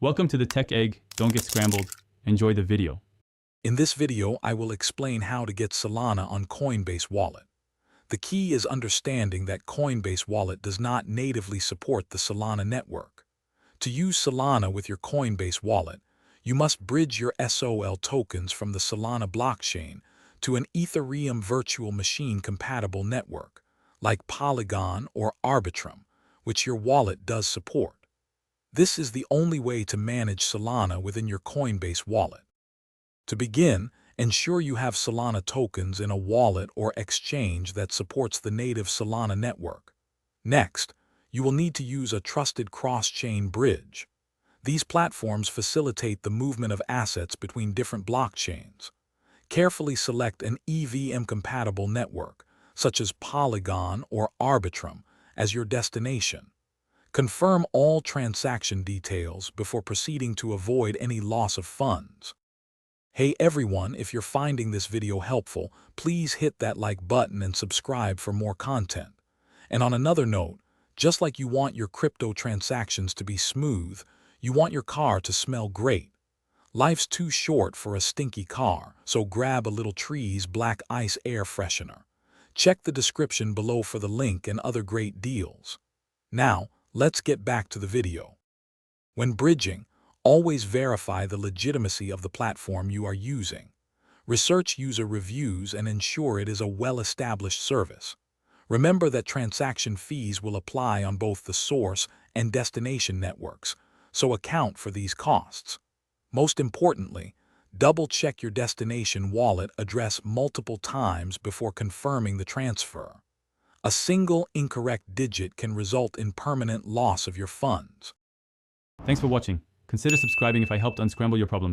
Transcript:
Welcome to the Tech Egg. Don't get scrambled. Enjoy the video. In this video, I will explain how to get Solana on Coinbase Wallet. The key is understanding that Coinbase Wallet does not natively support the Solana network. To use Solana with your Coinbase Wallet, you must bridge your SOL tokens from the Solana blockchain to an Ethereum virtual machine compatible network, like Polygon or Arbitrum, which your wallet does support. This is the only way to manage Solana within your Coinbase wallet. To begin, ensure you have Solana tokens in a wallet or exchange that supports the native Solana network. Next, you will need to use a trusted cross-chain bridge. These platforms facilitate the movement of assets between different blockchains. Carefully select an EVM-compatible network, such as Polygon or Arbitrum, as your destination. Confirm all transaction details before proceeding to avoid any loss of funds. Hey everyone, if you're finding this video helpful, please hit that like button and subscribe for more content. And on another note, just like you want your crypto transactions to be smooth, you want your car to smell great. Life's too short for a stinky car, so grab a little Trees Black Ice air freshener. Check the description below for the link and other great deals. Now, let's get back to the video. When bridging, always verify the legitimacy of the platform you are using. Research user reviews and ensure it is a well-established service. Remember that transaction fees will apply on both the source and destination networks, so account for these costs. Most importantly, double-check your destination wallet address multiple times before confirming the transfer. A single incorrect digit can result in permanent loss of your funds. Thanks for watching. Consider subscribing if I helped unscramble your problems.